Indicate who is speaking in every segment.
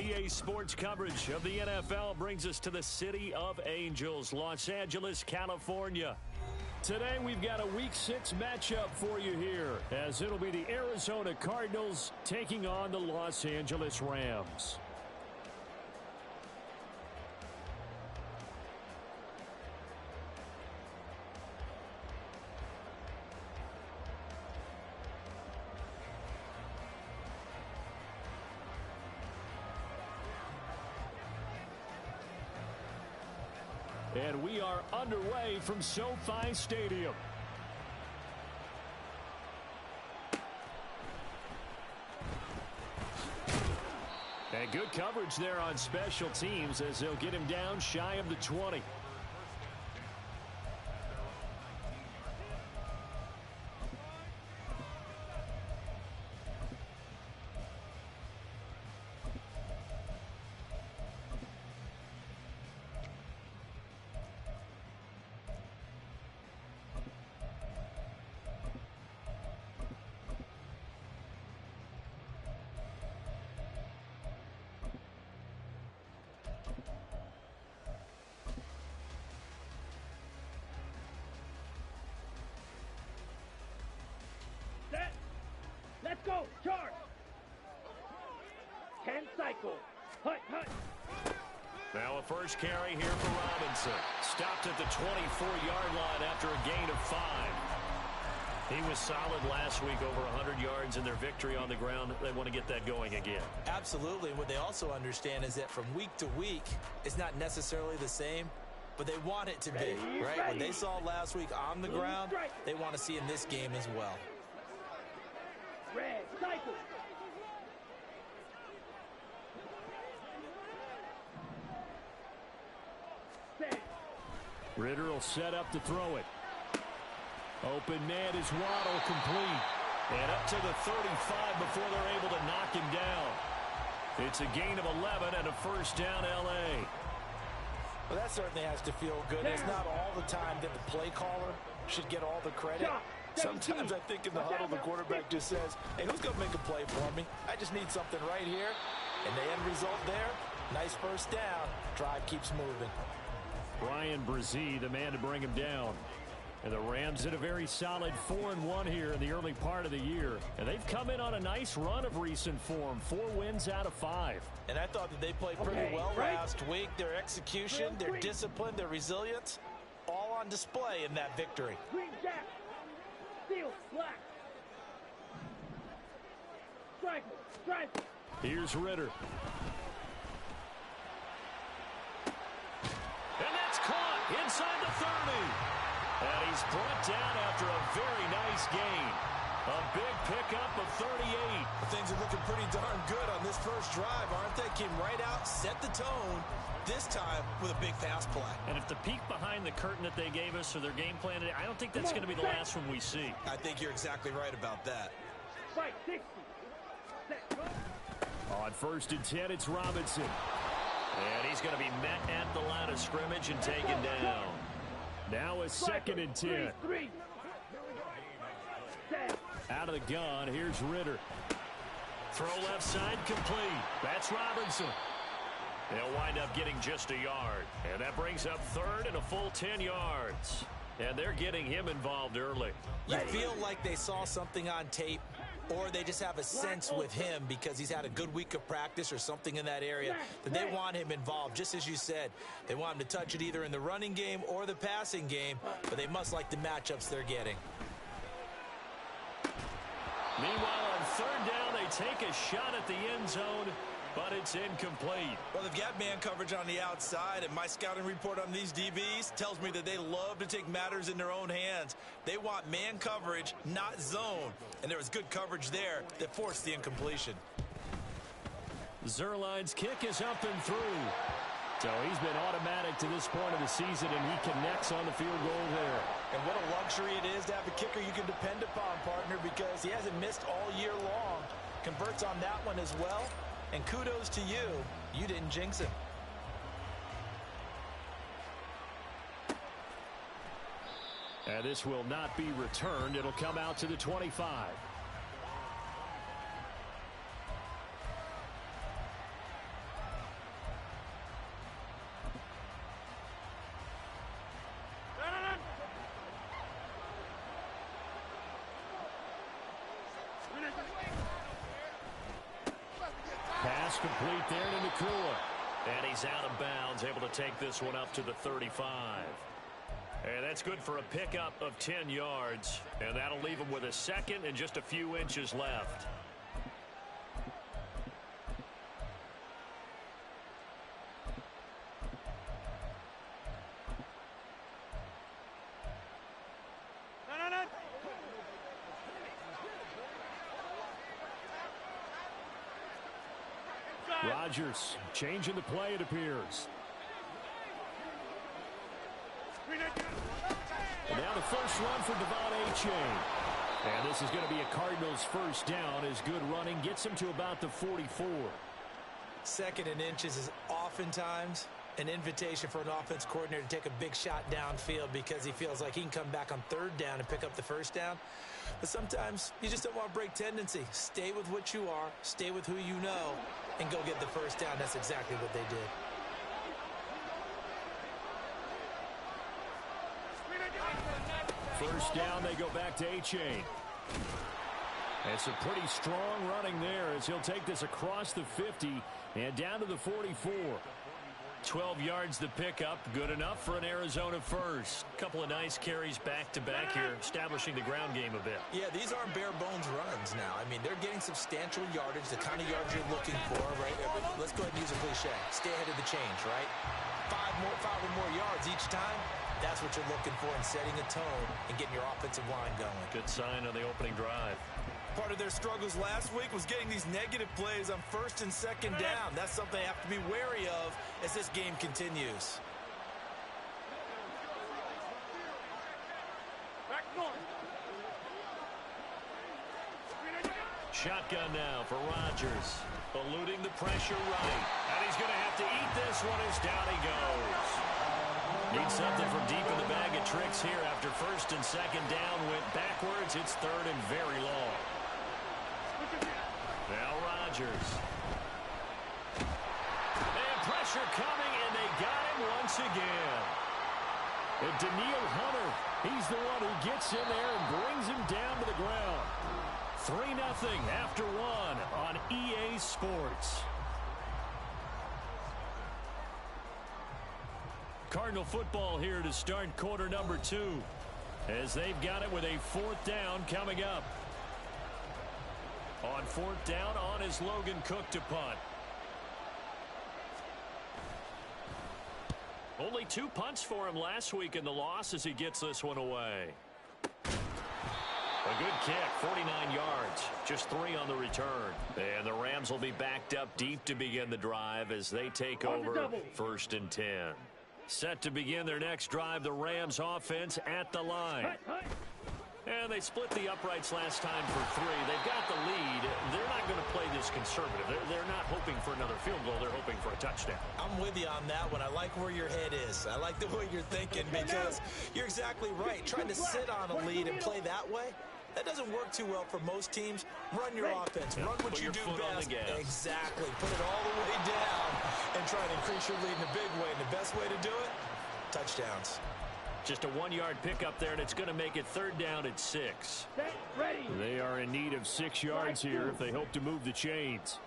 Speaker 1: CBS Sports coverage of the NFL brings us to the City of Angels, Los Angeles, California. Today we've got a Week 6 matchup for you here, as it'll be the Arizona Cardinals taking on the Los Angeles Rams. And we are underway from SoFi Stadium. And good coverage there on special teams as they'll get him down shy of the 20.
Speaker 2: Let's go! Charge! 10 cycles. Hut, hut.
Speaker 1: Now a first carry here for Robinson. Stopped at the 24-yard line after a gain of 5. He was solid last week, over 100 yards in their victory on the ground. They want to get that going again.
Speaker 3: Absolutely. What they also understand is that from week to week, it's not necessarily the same, but they want it to be, right? What they saw last week on the ground, they want to see in this game as well.
Speaker 2: Red, cycle.
Speaker 1: Ritter will set up to throw it. Open man is Waddle, complete. And up to the 35 before they're able to knock him down. It's a gain of 11 and a first down, L.A.
Speaker 3: Well, that certainly has to feel good. It's not all the time that the play caller should get all the credit. Sometimes I think in the huddle, the quarterback just says, hey, who's going to make a play for me? I just need something right here. And the end result there, nice first down. Drive keeps moving.
Speaker 1: Brian Brzee, the man to bring him down. And the Rams did a very solid 4-1 here in the early part of the year. And they've come in on a nice run of recent form. 4 wins out of 5.
Speaker 3: And I thought that they played pretty well last week. Their execution, their discipline, their resilience, all on display in that victory.
Speaker 2: Green jack. Steel, black. Strike, strike.
Speaker 1: Here's Ritter. And that's caught inside the 30. And he's brought down after a very nice gain. A big pickup of 38.
Speaker 3: Things are looking pretty darn good on this first drive, aren't they? Came right out, set the tone, this time with a big pass play.
Speaker 1: And if the peek behind the curtain that they gave us or their game plan today, I don't think that's going to be the last one we see.
Speaker 3: I think you're exactly right about that.
Speaker 2: Fight 60. Set, go.
Speaker 1: On 1st and 10, it's Robinson. And he's going to be met at the line of scrimmage and taken down. Now a 2nd and 10. Out of the gun, here's Ritter. Throw left side, complete. That's Robinson. They'll wind up getting just a yard. And that brings up 3rd and a full 10 yards. And they're getting him involved early.
Speaker 3: You feel like they saw something on tape, or they just have a sense with him because he's had a good week of practice or something in that area that they want him involved. Just as you said, they want him to touch it either in the running game or the passing game, but they must like the matchups they're getting.
Speaker 1: Meanwhile, on 3rd down, they take a shot at the end zone, but it's incomplete.
Speaker 3: Well, they've got man coverage on the outside, and my scouting report on these DBs tells me that they love to take matters in their own hands. They want man coverage, not zone. And there was good coverage there that forced the incompletion.
Speaker 1: Zerline's kick is up and through. So he's been automatic to this point of the season, and he connects on the field goal there.
Speaker 3: And what a luxury it is to have a kicker you can depend upon, partner, because he hasn't missed all year long. Converts on that one as well. And kudos to you. You didn't jinx him.
Speaker 1: And this will not be returned. It'll come out to the 25. pass complete there to Nakua. And he's out of bounds, able to take this one up to the 35. And that's good for a pickup of 10 yards. And that'll leave him with a second and just a few inches left. Rodgers changing the play, it appears. And now the first run for Devon Achane. And this is going to be a Cardinals first down as good running gets him to about the 44.
Speaker 3: Second and inches is oftentimes an invitation for an offense coordinator to take a big shot downfield because he feels like he can come back on third down and pick up the first down. But sometimes you just don't want to break tendency. Stay with what you are, stay with who you know, and go get the first down. That's exactly what they did.
Speaker 1: First down, they go back to Achane. And some pretty strong running there as he'll take this across the 50 and down to the 44. 12 yards the pickup, good enough for an Arizona first. Couple of nice carries back-to-back here, establishing the ground game a bit.
Speaker 3: Yeah, these aren't bare-bones runs now. I mean, they're getting substantial yardage, the kind of yardage you're looking for, right? Let's go ahead and use a cliche. Stay ahead of the change, right? Five or more yards each time. That's what you're looking for in setting a tone and getting your offensive line going.
Speaker 1: Good sign on the opening drive.
Speaker 3: Part of their struggles last week was getting these negative plays on first and second down. That's something they have to be wary of as this game continues.
Speaker 1: Shotgun now for Rodgers. Eluding the pressure right. And he's going to have to eat this one as down he goes. Needs something from deep in the bag of tricks here after first and second down went backwards. It's third and very long. Now Rodgers. And pressure coming, and they got him once again. And Daniil Hunter, he's the one who gets in there and brings him down to the ground. 3-0 after one on EA Sports. Cardinal football here to start quarter number 2 as they've got it with a fourth down coming up. On fourth down, on is Logan Cook to punt. Only 2 punts for him last week in the loss as he gets this one away. A good kick, 49 yards, just 3 on the return. And the Rams will be backed up deep to begin the drive as they take over first and 10. Set to begin their next drive, the Rams offense at the line. And they split the uprights last time for 3. They've got the lead. They're not going to play this conservative. They're not hoping for another field goal. They're hoping for a touchdown.
Speaker 3: I'm with you on that one. I like where your head is. I like the way you're thinking because you're exactly right. Trying to sit on a lead and play that way, that doesn't work too well for most teams. Run your offense. Run what you do best. Exactly. Put it all the way down and try to increase your lead in a big way. And the best way to do it, touchdowns.
Speaker 1: Just a 1-yard pickup there, and it's going to make it third down at 6. They are in need of 6 yards here if they hope to move the chains.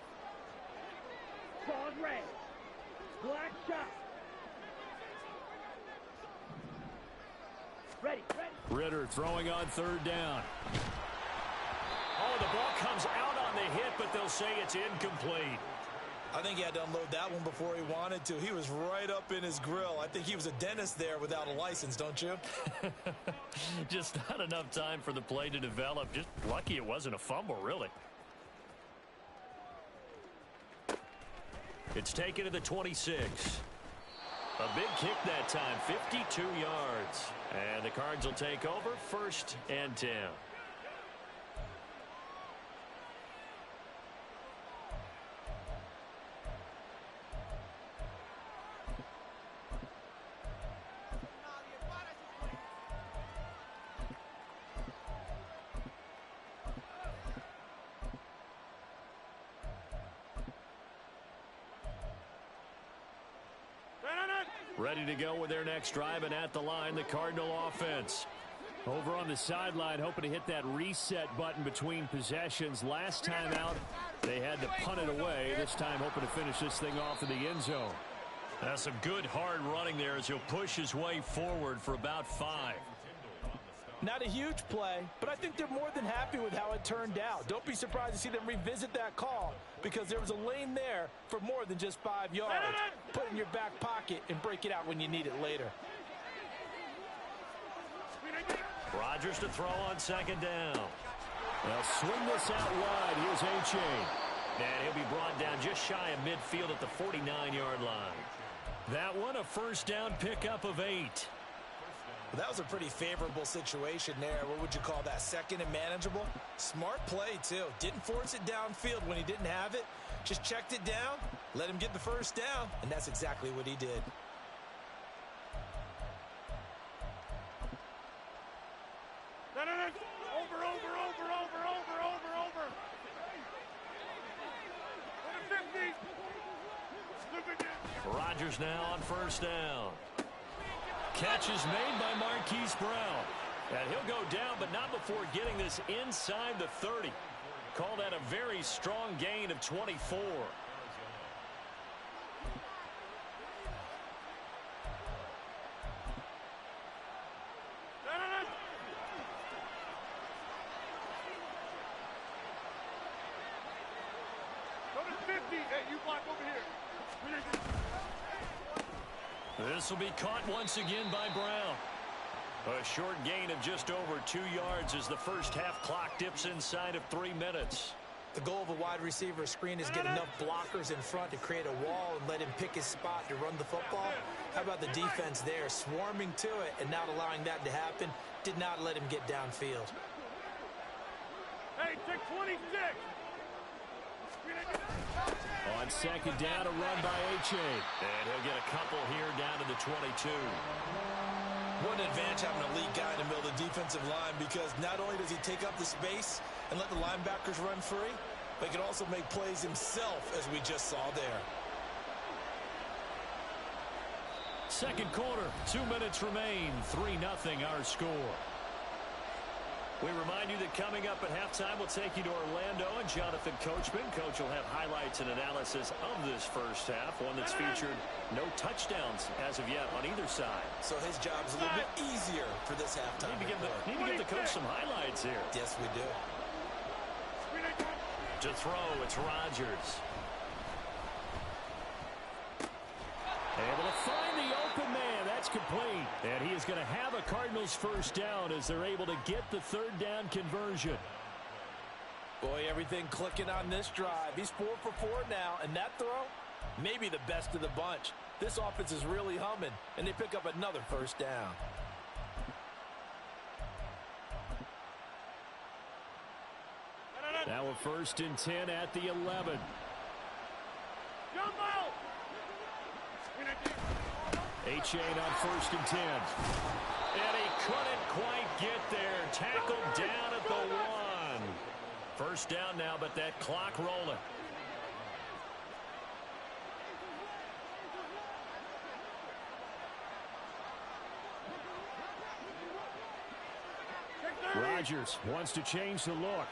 Speaker 2: Black shot. Ready.
Speaker 1: Ritter throwing on third down. Oh, the ball comes out on the hit, but they'll say it's incomplete.
Speaker 3: I think he had to unload that one before he wanted to. He was right up in his grill. I think he was a dentist there without a license, don't you?
Speaker 1: Just not enough time for the play to develop. Just lucky it wasn't a fumble, really. It's taken to the 26. A big kick that time, 52 yards. And the Cards will take over first and 10. Ready to go with their next drive, and at the line, the Cardinal offense. Over on the sideline, hoping to hit that reset button between possessions. Last time out, they had to punt it away. This time, hoping to finish this thing off in the end zone. That's some good hard running there as he'll push his way forward for about 5.
Speaker 3: Not a huge play, but I think they're more than happy with how it turned out. Don't be surprised to see them revisit that call because there was a lane there for more than just 5 yards. Put it in your back pocket and break it out when you need it later.
Speaker 1: Rodgers to throw on second down. They'll swing this out wide. Here's A-Chain. And he'll be brought down just shy of midfield at the 49-yard line. That one, a first down pickup of 8.
Speaker 3: Well, that was a pretty favorable situation there. What would you call that? Second and manageable? Smart play, too. Didn't force it downfield when he didn't have it. Just checked it down, let him get the first down, and that's exactly what he did.
Speaker 1: Rodgers now on first down. Catch is made by Marquise Brown. And he'll go down, but not before getting this inside the 30. Call that a very strong gain of 24. This will be caught once again by Brown. A short gain of just over 2 yards as the first half clock dips inside of 3 minutes.
Speaker 3: The goal of a wide receiver screen is get enough blockers in front to create a wall and let him pick his spot to run the football. How about the defense there, swarming to it and not allowing that to happen? Did not let him get downfield.
Speaker 2: Hey, take 26.
Speaker 1: On second down, a run by A-Chain. And he'll get a couple here down to the 22.
Speaker 3: What an advantage having a lead guy in the middle of the defensive line, because not only does he take up the space and let the linebackers run free, but he can also make plays himself, as we just saw there.
Speaker 1: Second quarter, 2 minutes remain. 3-0 our score. We remind you that coming up at halftime, we'll take you to Orlando and Jonathan Coachman. Coach will have highlights and analysis of this first half, one that's featured no touchdowns as of yet on either side.
Speaker 3: So his job is a little bit easier for this halftime.
Speaker 1: Need to give the coach some highlights here.
Speaker 3: Yes, we do.
Speaker 1: To throw, it's Rodgers. Able to find the open man. That's complete. And he is going to have a Cardinals first down as they're able to get the third down conversion.
Speaker 3: Boy, everything clicking on this drive. He's 4 for 4 now, and that throw, maybe the best of the bunch. This offense is really humming, and they pick up another first down.
Speaker 1: Now a first and 10 at the 11. A-Chain on first and 10. And he couldn't quite get there. Tackled down at the 1. First down now, but that clock rolling. Rodgers wants to change the look.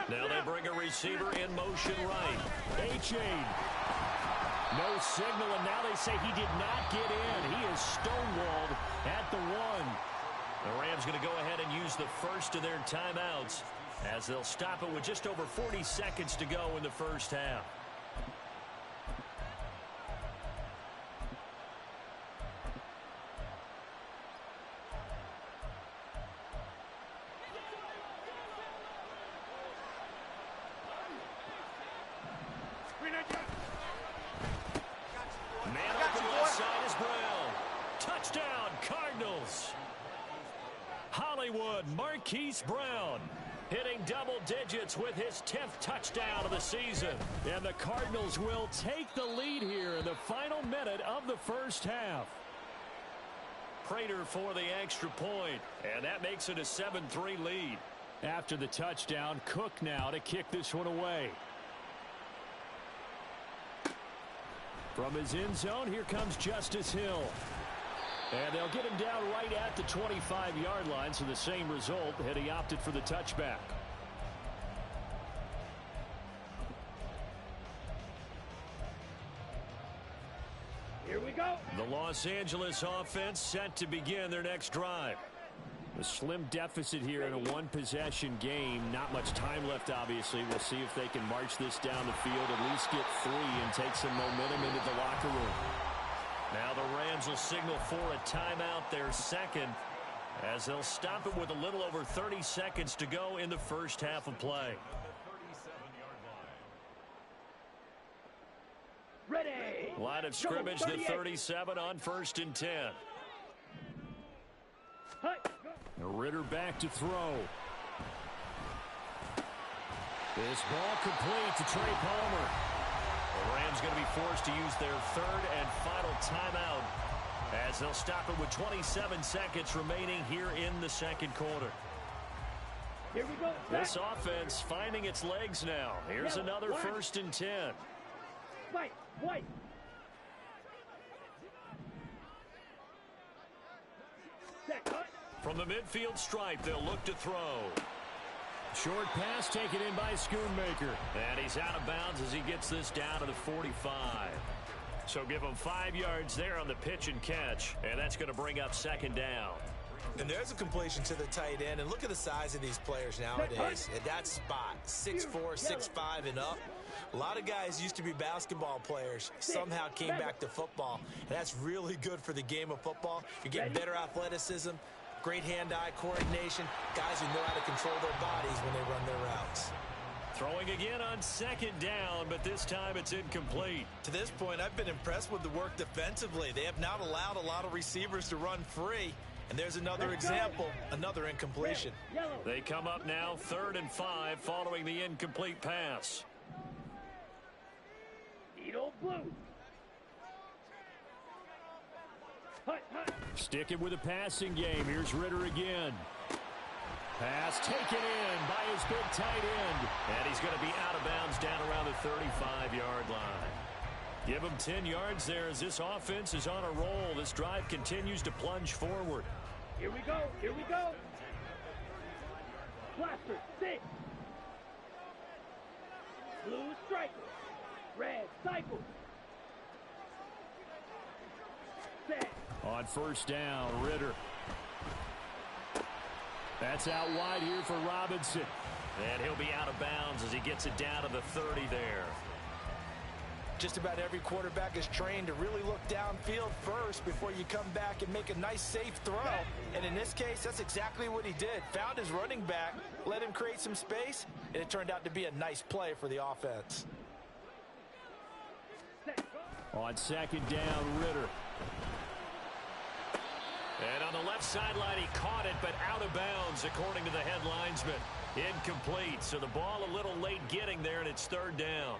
Speaker 1: Now they bring a receiver in motion right. A-Chain. No signal, and now they say he did not get in. He is stonewalled at the 1. The Rams going to go ahead and use the first of their timeouts as they'll stop it with just over 40 seconds to go in the first half. Man open left side is Brown. Touchdown, Cardinals. Hollywood, Marquise Brown, hitting double digits with his 10th touchdown of the season. And the Cardinals will take the lead here in the final minute of the first half. Prater for the extra point, and that makes it a 7-3 lead. After the touchdown, Cook now to kick this one away. From his end zone, here comes Justice Hill. And they'll get him down right at the 25-yard line, so the same result had he opted for the touchback.
Speaker 2: Here we go.
Speaker 1: The Los Angeles offense set to begin their next drive. A slim deficit here in a one-possession game. Not much time left, obviously. We'll see if they can march this down the field, at least get 3, and take some momentum into the locker room. Now the Rams will signal for a timeout, their second, as they'll stop it with a little over 30 seconds to go in the first half of play.
Speaker 2: Ready.
Speaker 1: Line of scrimmage, the 37 on 1st and 10. Ritter back to throw. This ball complete to Trey Palmer. The Rams going to be forced to use their 3rd and final timeout as they'll stop it with 27 seconds remaining here in the second quarter.
Speaker 2: Here we go.
Speaker 1: This offense finding its legs now. Here's another 1st and 10.
Speaker 2: White.
Speaker 1: From the midfield stripe, they'll look to throw. Short pass taken in by Schoonmaker. And he's out of bounds as he gets this down to the 45. So give him 5 yards there on the pitch and catch. And that's going to bring up 2nd down.
Speaker 3: And there's a completion to the tight end. And look at the size of these players nowadays. At that spot, 6'4", 6'5", and up. A lot of guys used to be basketball players, somehow came back to football. And that's really good for the game of football. You're getting better athleticism, great hand-eye coordination, guys who know how to control their bodies when they run their routes.
Speaker 1: Throwing again on 2nd down, but this time it's incomplete.
Speaker 3: To this point, I've been impressed with the work defensively. They have not allowed a lot of receivers to run free. And there's another example, another incompletion.
Speaker 1: They come up now 3rd and 5 following the incomplete pass.
Speaker 2: Needle blue.
Speaker 1: Sticking with a passing game. Here's Ritter again. Pass taken in by his big tight end. And he's going to be out of bounds down around the 35-yard line. Give him 10 yards there as this offense is on a roll. This drive continues to plunge forward.
Speaker 2: Here we go. Blaster, 6. Blue striker. Red cycle. Set.
Speaker 1: On 1st down, Ritter. That's out wide here for Robinson. And he'll be out of bounds as he gets it down to the 30 there.
Speaker 3: Just about every quarterback is trained to really look downfield first before you come back and make a nice, safe throw. And in this case, that's exactly what he did. Found his running back, let him create some space, and it turned out to be a nice play for the offense.
Speaker 1: On 2nd down, Ritter. And on the left sideline, he caught it, but out of bounds, according to the head linesman. Incomplete, so the ball a little late getting there, and it's 3rd down.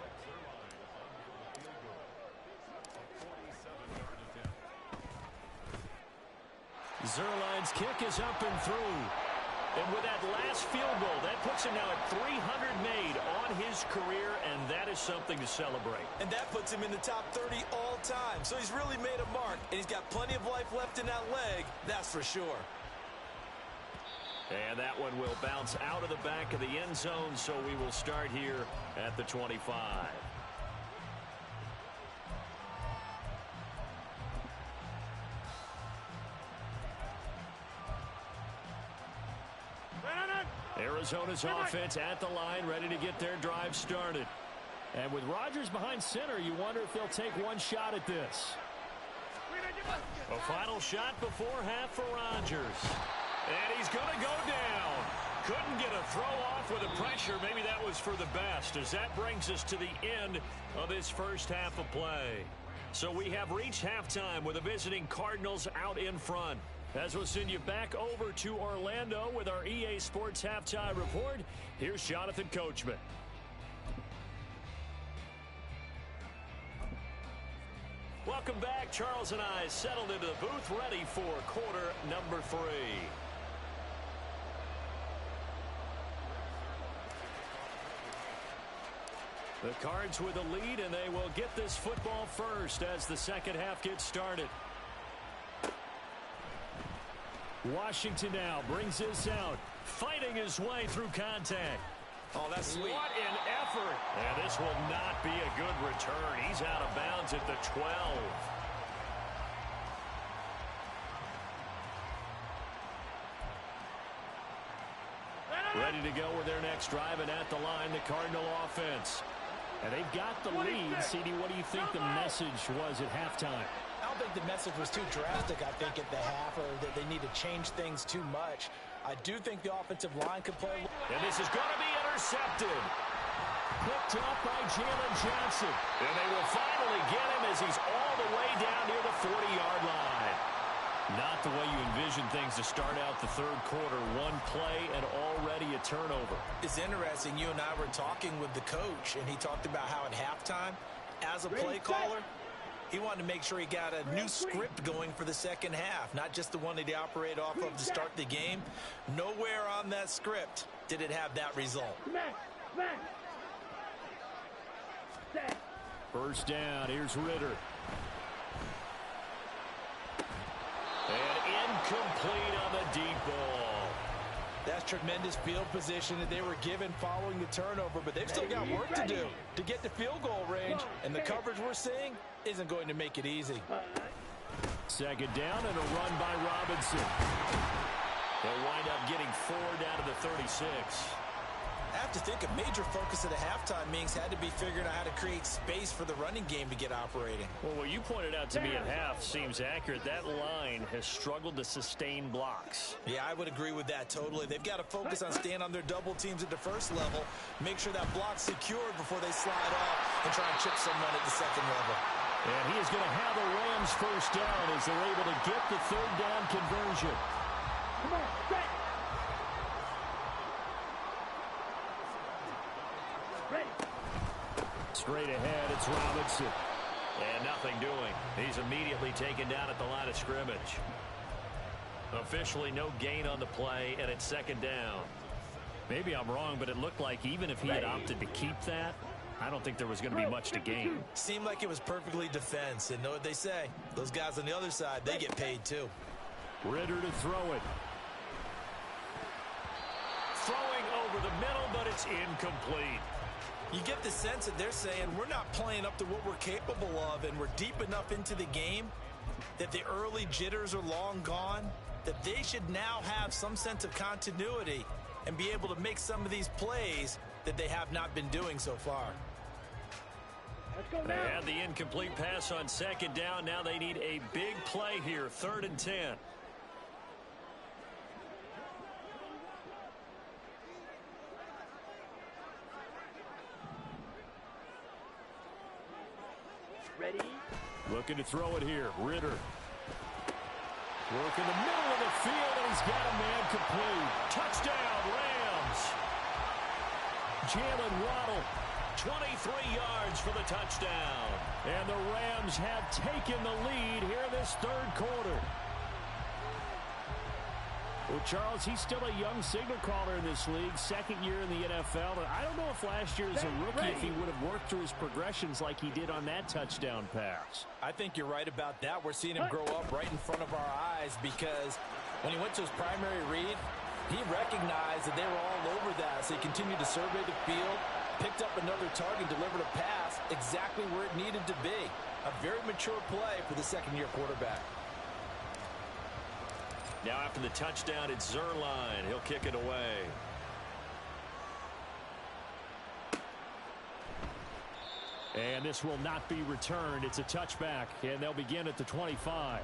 Speaker 1: Zerline's kick is up and through. And with that last field goal, that puts him now at 300 made on his career, and that is something to celebrate.
Speaker 3: And that puts him in the top 30 all time. So he's really made a mark, and he's got plenty of life left in that leg, that's for sure.
Speaker 1: And that one will bounce out of the back of the end zone, so we will start here at the 25. Arizona's offense at the line, ready to get their drive started. And with Rodgers behind center, you wonder if they'll take one shot at this. A final shot before half for Rodgers. And he's going to go down. Couldn't get a throw off with the pressure. Maybe that was for the best, as that brings us to the end of this first half of play. So we have reached halftime with the visiting Cardinals out in front. As we'll send you back over to Orlando with our EA Sports Halftime Report, here's Jonathan Coachman. welcome back. Charles and I settled into the booth, ready for quarter number 3. The Cards with a lead, and they will get this football first as the second half gets started. Washington now brings this out, fighting his way through contact.
Speaker 3: Oh, that's sweet.
Speaker 1: What an effort. And this will not be a good return. He's out of bounds at the 12. Ready to go with their next drive, and at the line, the Cardinal offense. And they've got the lead. CD, what do you think the message was at halftime?
Speaker 3: I don't think the message was too drastic, I think, at the half, or that they need to change things too much. I do think the offensive line could play.
Speaker 1: And this is going to be intercepted. Picked up by Jalen Johnson. And they will finally get him as he's all the way down near the 40-yard line. Not the way you envision things to start out the third quarter. One play and already a turnover.
Speaker 3: It's interesting. You and I were talking with the coach, and he talked about how at halftime, as a play caller, he wanted to make sure he got a new script going for the second half, not just the one that he operated off of to start the game. Nowhere on that script did it have that result.
Speaker 1: First down, here's Ritter. And incomplete on the deep ball.
Speaker 3: That's tremendous field position that they were given following the turnover, but they've still got work to do to get to field goal range, and the coverage we're seeing isn't going to make it easy.
Speaker 1: Second down and a run by Robinson. They'll wind up getting 4 down to the 36.
Speaker 3: I have to think a major focus at the halftime meetings had to be figuring out how to create space for the running game to get operating.
Speaker 1: Well, what you pointed out to me at half seems accurate. That line has struggled to sustain blocks.
Speaker 3: Yeah, I would agree with that totally. They've got to focus on staying on their double teams at the first level, make sure that block's secured before they slide off and try and chip someone at the second level.
Speaker 1: And he is going to have a Rams first down as they're able to get the third down conversion.
Speaker 2: Come on, set.
Speaker 1: Straight ahead, it's Robinson. And nothing doing. He's immediately taken down at the line of scrimmage. Officially no gain on the play, and it's second down. Maybe I'm wrong, but it looked like even if he had opted to keep that, I don't think there was going to be much to gain.
Speaker 3: Seemed like it was perfectly defense, and know what they say. Those guys on the other side, they get paid too.
Speaker 1: Ritter to throw it. Throwing over the middle, but it's incomplete.
Speaker 3: You get the sense that they're saying we're not playing up to what we're capable of, and we're deep enough into the game that the early jitters are long gone, that they should now have some sense of continuity and be able to make some of these plays that they have not been doing so far.
Speaker 2: Let's go
Speaker 1: They
Speaker 2: now.
Speaker 1: had the incomplete pass on second down. Now they need a big play here, 3rd and 10.
Speaker 2: Ready?
Speaker 1: Looking to throw it here. Ritter. Work in the middle of the field, and he's got a man complete. Touchdown, Rams. Jalen Waddle, 23 yards for the touchdown. And the Rams have taken the lead here in this third quarter. Well, Charles, he's still a young signal caller in this league, second year in the NFL. And I don't know if last year as a rookie, if he would have worked through his progressions like he did on that touchdown pass.
Speaker 3: I think you're right about that. We're seeing him grow up right in front of our eyes, because when he went to his primary read, he recognized that they were all over that. So he continued to survey the field, picked up another target, delivered a pass exactly where it needed to be. A very mature play for the second-year quarterback.
Speaker 1: Now after the touchdown, it's Zerline. He'll kick it away. And this will not be returned. It's a touchback, and they'll begin at the 25.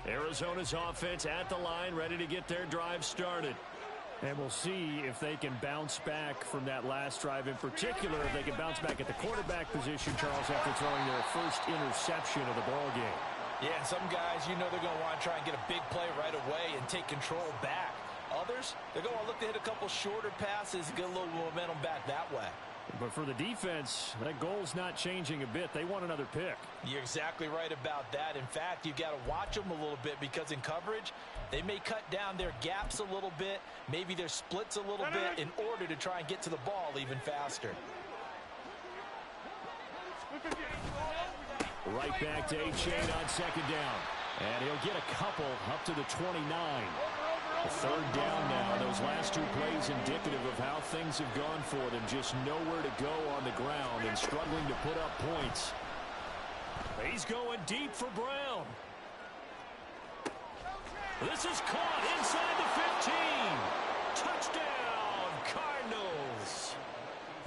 Speaker 1: Arizona's offense at the line, ready to get their drive started. And we'll see if they can bounce back from that last drive, in particular, if they can bounce back at the quarterback position, Charles, after throwing their first interception of the ballgame.
Speaker 3: Yeah, and some guys, you know they're going to want to try and get a big play right away and take control back. Others, they're going to look to hit a couple shorter passes and get a little momentum back that way.
Speaker 1: But for the defense, that goal's not changing a bit. They want another pick.
Speaker 3: You're exactly right about that. In fact, you've got to watch them a little bit because in coverage, they may cut down their gaps a little bit, maybe their splits a little bit in order to try and get to the ball even faster.
Speaker 1: Right back to A-Chain on second down. And he'll get a couple up to the 29. A third down now. Those last two plays indicative of how things have gone for them. Just nowhere to go on the ground and struggling to put up points. He's going deep for Brown. This is caught inside the 15. Touchdown, Cardinals.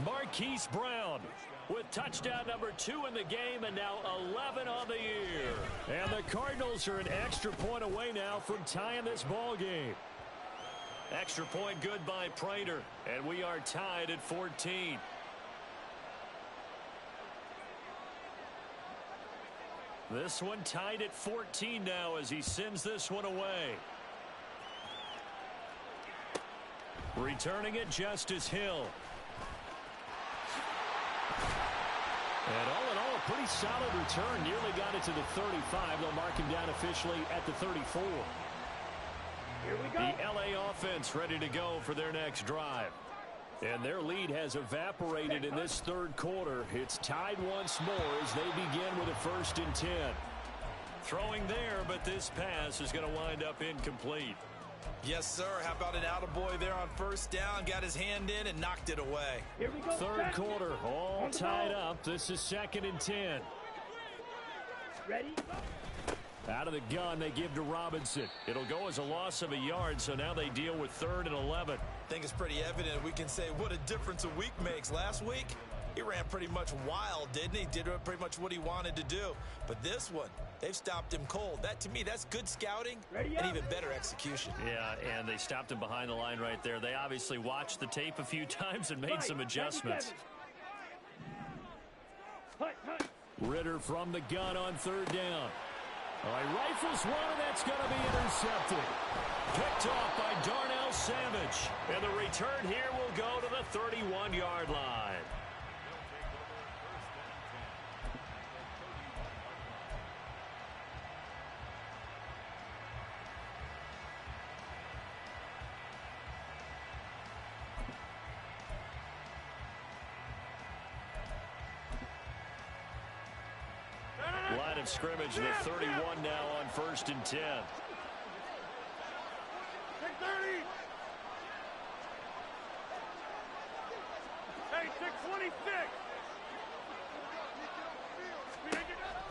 Speaker 1: Marquise Brown with touchdown number 2 in the game, and now 11 on the year. And the Cardinals are an extra point away now from tying this ball game. Extra point good by Prater, and we are tied at 14. This one tied at 14 now as he sends this one away. Returning it, Justice Hill. And all in all, a pretty solid return. Nearly got it to the 35. They'll mark him down officially at the 34.
Speaker 2: Here we go.
Speaker 1: The LA offense ready to go for their next drive. And their lead has evaporated in this third quarter. It's tied once more as they begin with a 1st and 10. Throwing there, but this pass is going to wind up incomplete.
Speaker 3: Yes, sir. How about an attaboy there on first down? Got his hand in and knocked it away.
Speaker 2: Here we go.
Speaker 1: Third quarter, all tied up. This is 2nd and 10.
Speaker 2: Ready?
Speaker 1: Out of the gun, they give to Robinson. It'll go as a loss of a yard, so now they deal with 3rd and 11.
Speaker 3: I think it's pretty evident. We can say what a difference a week makes. Last week, he ran pretty much wild, didn't he? Did pretty much what he wanted to do. But this one, they've stopped him cold. That, to me, that's good scouting and even better execution.
Speaker 1: Yeah, and they stopped him behind the line right there. They obviously watched the tape a few times and made some adjustments. Ritter from the gun on 3rd down. All right, rifles one, and that's going to be intercepted. Picked off by Darnell Savage. And the return here will go to the 31-yard line. Line of scrimmage, the 31 now on 1st and 10.
Speaker 2: 6:30. Hey, 6:26.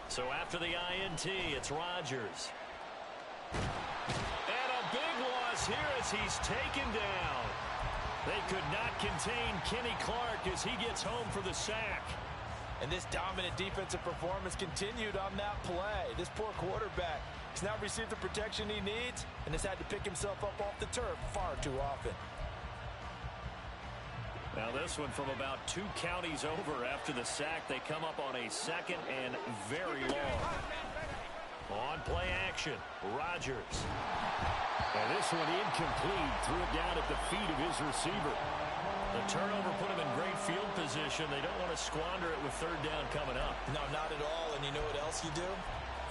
Speaker 1: So after the INT, it's Rodgers. And a big loss here as he's taken down. They could not contain Kenny Clark as he gets home for the sack.
Speaker 3: And this dominant defensive performance continued on that play. This poor quarterback has now received the protection he needs and has had to pick himself up off the turf far too often.
Speaker 1: Now this one from about 2 counties over after the sack. They come up on a 2nd and very long. On play action, Rodgers. And this one incomplete. Threw it down at the feet of his receiver. The turnover put him in great field position. They don't want to squander it with 3rd down coming up.
Speaker 3: No, not at all. And you know what else you do?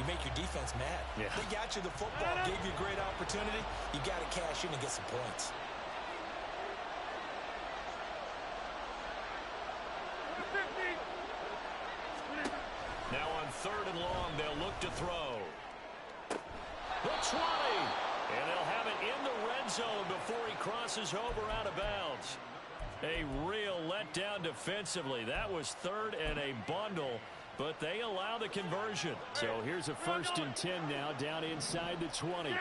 Speaker 3: You make your defense mad.
Speaker 1: Yeah.
Speaker 3: They got you the football, gave you a great opportunity. You got to cash in and get some points.
Speaker 1: Now on 3rd and long, they'll look to throw. The 20. And they'll have it in the red zone before he crosses over out of bounds. A real letdown defensively. That was 3rd and a bundle, but they allow the conversion. So here's a 1st and 10 now down inside the 20.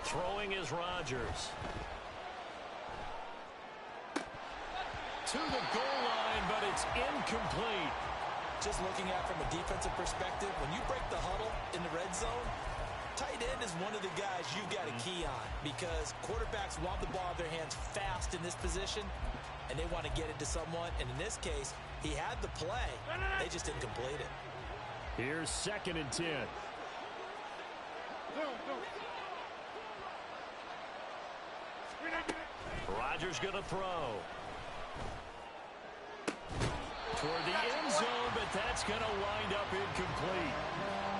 Speaker 1: Throwing is Rodgers. To the goal line, but it's incomplete.
Speaker 3: Just looking at it from a defensive perspective, when you break the huddle in the red zone, Tight end is one of the guys you've got a key on because quarterbacks want the ball in their hands fast in this position, and they want to get it to someone. And in this case, he had the play. They just didn't complete it.
Speaker 1: Here's 2nd and 10. Rodgers going to throw. Toward the end zone, but that's going to wind up incomplete.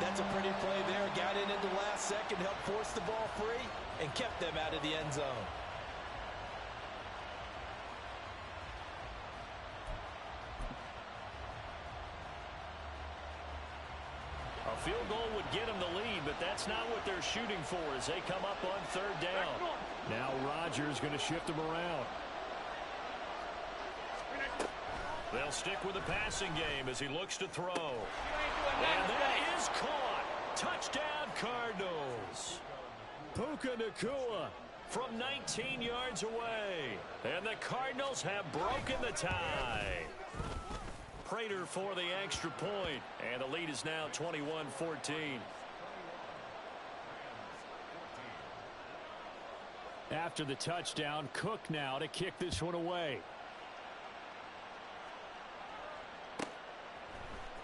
Speaker 3: That's a pretty play there. Got it into last second, helped force the ball free, and kept them out of the end zone.
Speaker 1: A field goal would get them the lead, but that's not what they're shooting for as they come up on 3rd down. Now Rodgers going to shift them around. They'll stick with the passing game as he looks to throw. And that is caught. Touchdown, Cardinals. Puka Nacua from 19 yards away. And the Cardinals have broken the tie. Prater for the extra point. And the lead is now 21-14. After the touchdown, Cook now to kick this one away.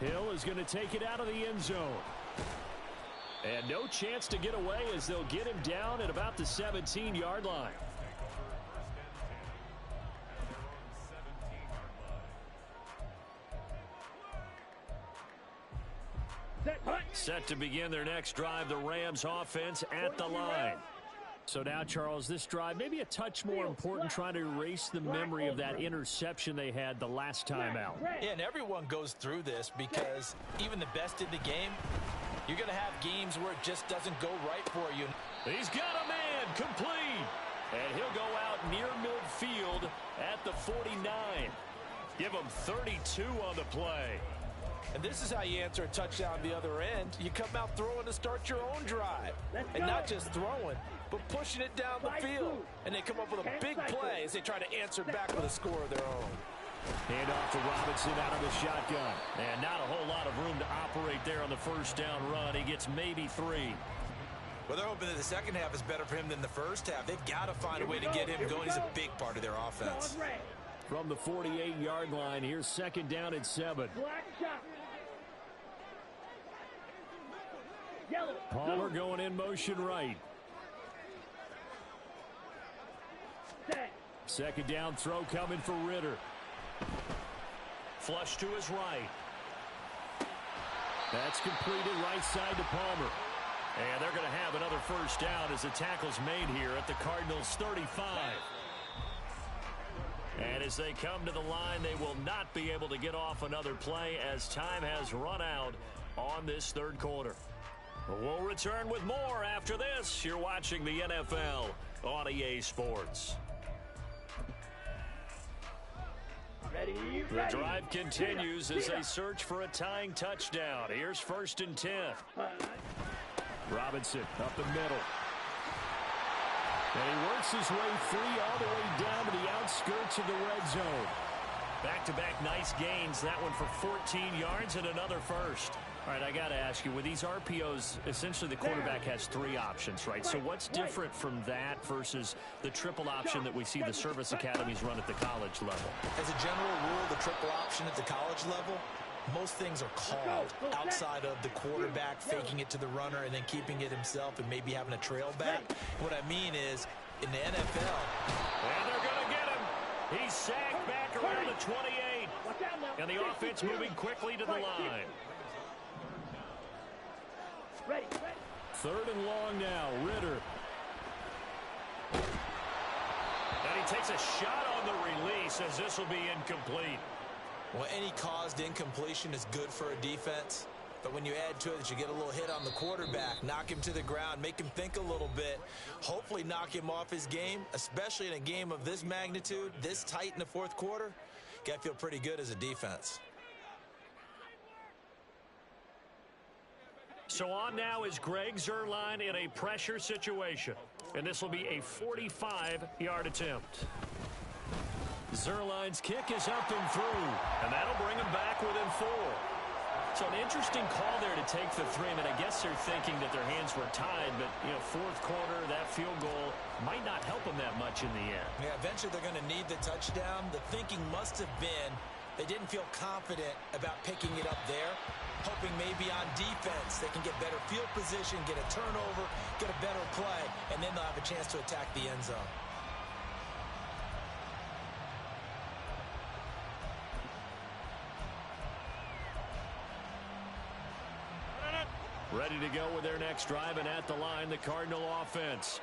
Speaker 1: Hill is going to take it out of the end zone. And no chance to get away as they'll get him down at about the 17-yard line. Set to begin their next drive, the Rams offense at the line. So now, Charles, this drive maybe a touch more important, trying to erase the memory of that interception they had the last time out.
Speaker 3: Yeah, and everyone goes through this because even the best in the game, you're going to have games where it just doesn't go right for you.
Speaker 1: He's got a man complete. And he'll go out near midfield at the 49. Give him 32 on the play.
Speaker 3: And this is how you answer a touchdown the other end. You come out throwing to start your own drive. And not just throwing, but pushing it down the field. And they come up with a big play as they try to answer back with a score of their own.
Speaker 1: Hand off to Robinson out of the shotgun. And not a whole lot of room to operate there on the 1st down run. He gets maybe 3.
Speaker 3: Well, they're hoping that the second half is better for him than the first half. They've got to find a way to get him going. He's a big part of their offense.
Speaker 1: From the 48-yard line, here's 2nd down and 7. Palmer going in motion right. 2nd down throw coming for Ritter. Flush to his right. That's completed right side to Palmer. And they're going to have another 1st down as the tackle's made here at the Cardinals' 35. And as they come to the line, they will not be able to get off another play as time has run out on this 3rd quarter. We'll return with more after this. You're watching the NFL on EA Sports. The drive continues as they search for a tying touchdown. Here's 1st and 10. Robinson up the middle. And he works his way free all the way down to the outskirts of the red zone. Back-to-back nice gains. That one for 14 yards and another 1st. All right, I got to ask you, with these RPOs, essentially the quarterback has 3 options, right? So what's different from that versus the triple option that we see the service academies run at the college level?
Speaker 3: As a general rule, the triple option at the college level, most things are called outside of the quarterback faking it to the runner and then keeping it himself and maybe having a trail back. What I mean is, in the NFL...
Speaker 1: And they're going to get him. He's sacked back around the 28. And the offense moving quickly to the line. 3rd and long now, Ritter. And he takes a shot on the release as this will be incomplete.
Speaker 3: Well, any caused incompletion is good for a defense. But when you add to it that you get a little hit on the quarterback, knock him to the ground, make him think a little bit, hopefully knock him off his game, especially in a game of this magnitude, this tight in the 4th quarter, got to feel pretty good as a defense.
Speaker 1: So on now is Greg Zuerlein in a pressure situation. And this will be a 45-yard attempt. Zuerlein's kick is up and through. And that'll bring him back within 4. So an interesting call there to take the 3. I mean, I guess they're thinking that their hands were tied, but, you know, fourth quarter, that field goal might not help them that much in the end.
Speaker 3: Yeah, eventually they're going to need the touchdown. The thinking must have been they didn't feel confident about picking it up there, hoping maybe on defense they can get better field position, get a turnover, get a better play, and then they'll have a chance to attack the end zone.
Speaker 1: Ready to go with their next drive, and at the line, the Cardinal offense.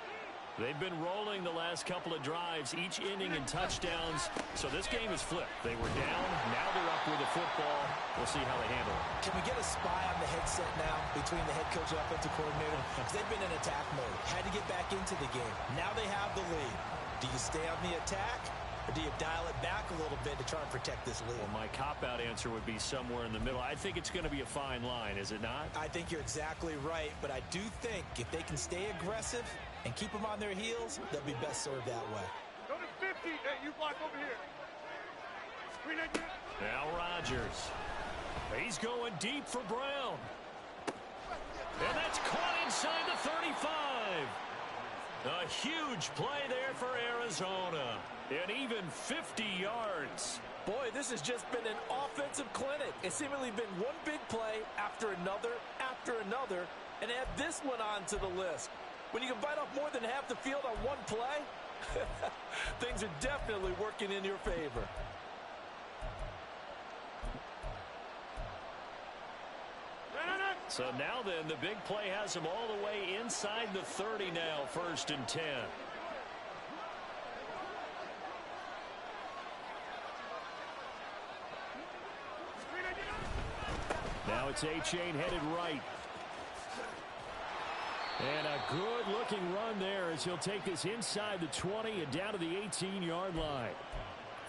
Speaker 1: They've been rolling the last couple of drives, each inning in touchdowns. So this game is flipped. They were down. Now they're up with the football. We'll see how they handle it.
Speaker 3: Can we get a spy on the headset now between the head coach and offensive coordinator? Because they've been in attack mode. Had to get back into the game. Now they have the lead. Do you stay on the attack? Or do you dial it back a little bit to try and protect this lead?
Speaker 1: Well, my cop-out answer would be somewhere in the middle. I think it's going to be a fine line, is it not?
Speaker 3: I think you're exactly right, but I do think if they can stay aggressive and keep them on their heels, they'll be best served that way.
Speaker 2: Go to 50. Hey, you block over here. Screen again.
Speaker 1: Now Rodgers. He's going deep for Brown. And that's caught inside the 35. A huge play there for Arizona. And even 50 yards.
Speaker 4: Boy, this has just been an offensive clinic. It's seemingly been one big play after another, and add this one on to the list. When you can bite off more than half the field on one play, things are definitely working in your favor.
Speaker 1: So now then, the big play has him all the way inside the 30 now, 1st and 10. Now it's A-Chain headed right. And a good-looking run there as he'll take this inside the 20 and down to the 18-yard line.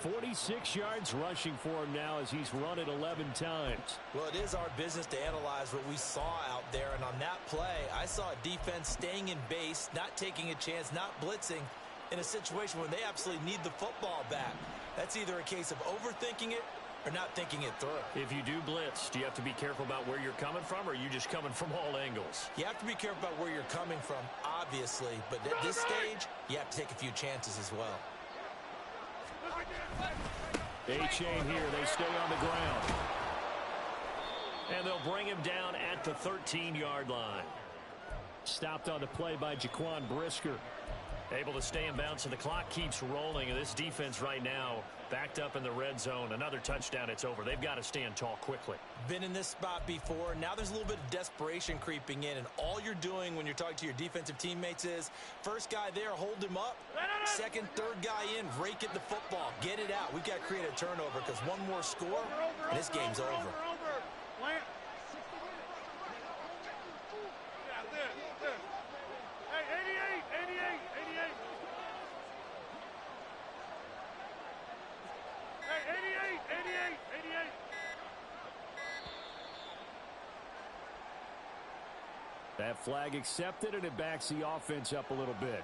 Speaker 1: 46 yards rushing for him now as he's run it 11 times.
Speaker 3: Well, it is our business to analyze what we saw out there, and on that play, I saw a defense staying in base, not taking a chance, not blitzing in a situation where they absolutely need the football back. That's either a case of overthinking it or not thinking it through.
Speaker 1: If you do blitz, do you have to be careful about where you're coming from, or are you just coming from all angles?
Speaker 3: You have to be careful about where you're coming from, obviously, but at this stage, you have to take a few chances as well.
Speaker 1: A-Chain here. They stay on the ground. And they'll bring him down at the 13-yard line. Stopped on the play by Jaquan Brisker. Able to stay in bounds, and the clock keeps rolling. And this defense right now backed up in the red zone. Another touchdown, it's over. They've got to stand tall quickly.
Speaker 3: Been in this spot before. Now there's a little bit of desperation creeping in, and all you're doing when you're talking to your defensive teammates is first guy there, hold him up. Second, third guy in, rake at the football. Get it out. We've got to create a turnover because one more score, and this game's over.
Speaker 2: Plant. Yeah, this. Hey, 88. Hey, 88.
Speaker 1: That flag accepted, and it backs the offense up a little bit.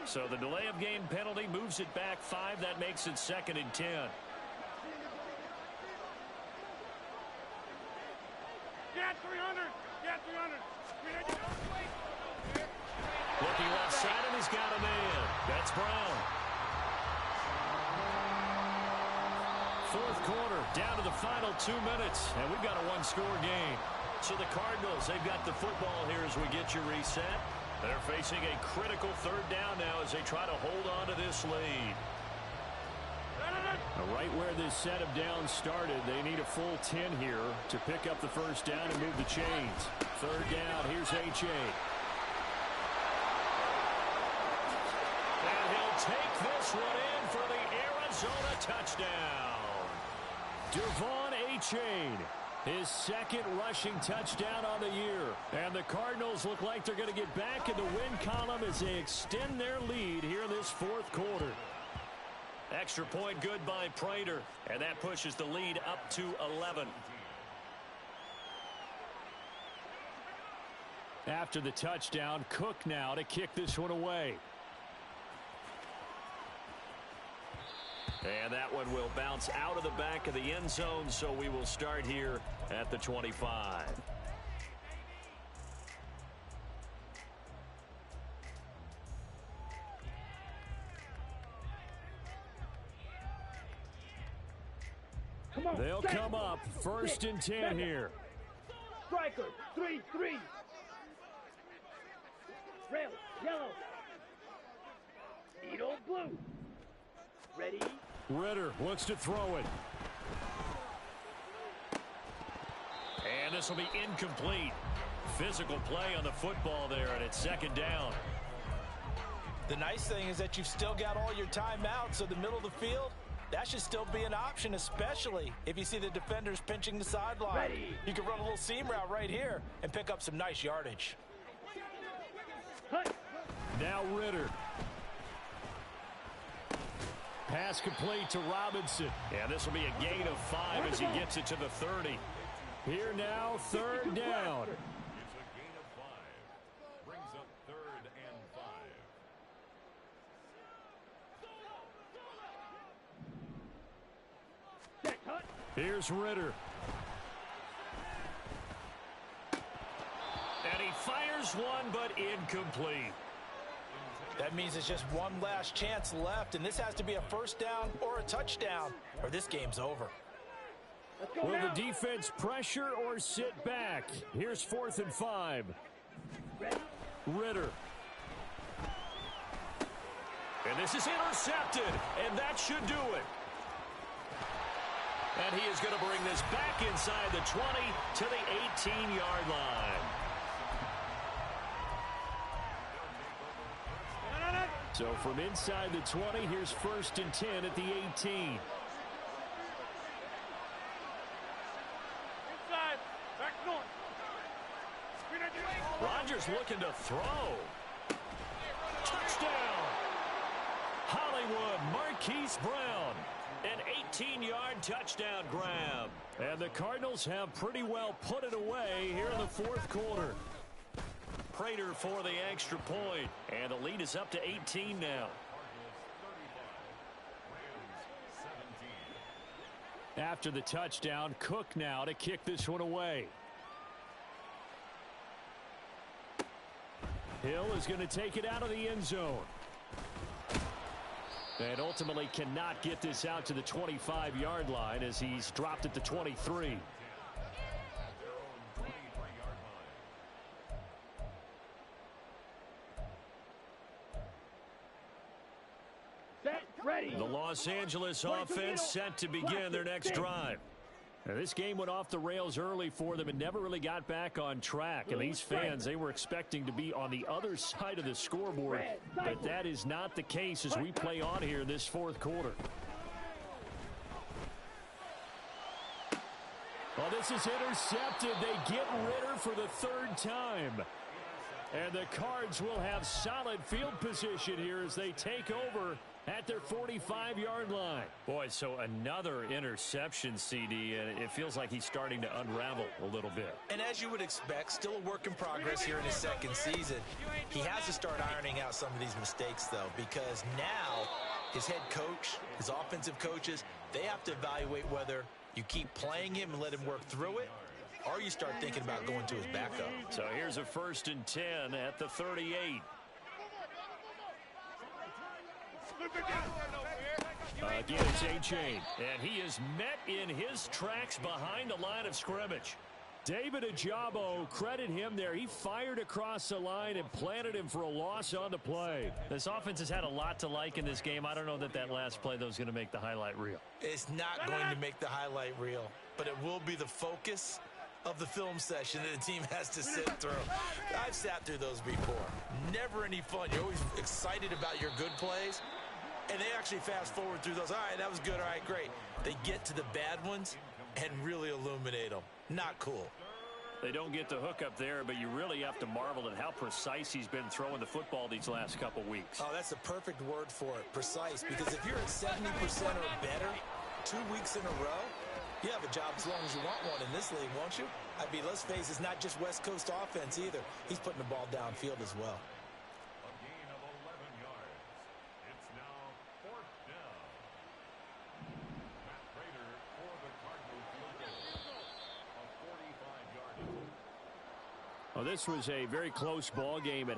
Speaker 1: So the delay of game penalty moves it back 5. That makes it 2nd and 10.
Speaker 2: Get 300.
Speaker 1: Looking left side, and he's got a man. That's Brown. 4th quarter, down to the final 2 minutes, and we've got a one-score game. So the Cardinals, they've got the football here as we get you reset. They're facing a critical 3rd down now as they try to hold on to this lead. Right where this set of downs started, they need a full 10 here to pick up the 1st down and move the chains. 3rd down, here's A-Chain. And he'll take this one in for the Arizona touchdown. Devon A-Chain, his 2nd rushing touchdown on the year. And the Cardinals look like they're going to get back in the win column as they extend their lead here in this 4th quarter. Extra point good by Prater, and that pushes the lead up to 11. After the touchdown, Cook now to kick this one away. And that one will bounce out of the back of the end zone, so we will start here at the 25. They'll come up 1st and 10 here.
Speaker 5: Striker, 3-3. Rail, yellow. Needle, blue. Ready?
Speaker 1: Ritter looks to throw it. And this will be incomplete. Physical play on the football there, and it's 2nd down.
Speaker 3: The nice thing is that you've still got all your timeouts, so the middle of the field, that should still be an option, especially if you see the defenders pinching the sideline.
Speaker 5: Ready.
Speaker 3: You can run a little seam route right here and pick up some nice yardage.
Speaker 1: Now Ritter. Pass complete to Robinson. And this will be a gain of 5 as he gets it to the 30. Here now, 3rd down.
Speaker 6: It's a gain of 5. Brings up 3rd and 5.
Speaker 1: Here's Ritter. And he fires one, but incomplete.
Speaker 3: That means it's just one last chance left, and this has to be a 1st down or a touchdown, or this game's over.
Speaker 1: Will the defense pressure or sit back? Here's 4th and 5. Ritter. And this is intercepted, and that should do it. And he is going to bring this back inside the 20 to the 18-yard line. So from inside the 20, here's 1st and 10 at the 18.
Speaker 2: Inside. Back north.
Speaker 1: Rodgers looking to throw. Touchdown. Hollywood Marquise Brown. An 18-yard touchdown grab. And the Cardinals have pretty well put it away here in the 4th quarter. Prater for the extra point. And the lead is up to 18 now. After the touchdown, Cook now to kick this one away. Hill is going to take it out of the end zone. And ultimately cannot get this out to the 25-yard line as he's dropped at the 23. The Los Angeles offense set to begin their next drive. Now, this game went off the rails early for them and never really got back on track. And these fans, they were expecting to be on the other side of the scoreboard. But that is not the case as we play on here in this 4th quarter. Well, this is intercepted. They get Ritter for the 3rd time. And the Cards will have solid field position here as they take over at their 45-yard line. Boy, so another interception, CD, and it feels like he's starting to unravel a little bit.
Speaker 3: And as you would expect, still a work in progress here in his 2nd season. He has to start ironing out some of these mistakes, though, because now his head coach, his offensive coaches, they have to evaluate whether you keep playing him and let him work through it, or you start thinking about going to his backup.
Speaker 1: So here's a 1st and 10 at the 38. Again, it's A-Chain, and he is met in his tracks behind the line of scrimmage. David Ajabo, credit him there. He fired across the line and planted him for a loss on the play. This offense has had a lot to like in this game. I don't know that last play, though, is going to make the highlight reel.
Speaker 3: It's not going to make the highlight reel, but it will be the focus of the film session that the team has to sit through. I've sat through those before. Never any fun. You're always excited about your good plays, and they actually fast forward through those. All right, that was good. All right, great. They get to the bad ones and really illuminate them. Not cool.
Speaker 1: They don't get the hook up there, but you really have to marvel at how precise he's been throwing the football these last couple weeks.
Speaker 4: Oh, that's the perfect word for it, precise, because if you're at 70% or better 2 weeks in a row, you have a job as long as you want one in this league, won't you? I mean, let's face it, it's not just West Coast offense either. He's putting the ball downfield as well.
Speaker 6: A gain of 11 yards. It's now 4th down. Matt Prater for the Cardinal field goal. A 45-yard.
Speaker 1: Well, this was a very close ball game at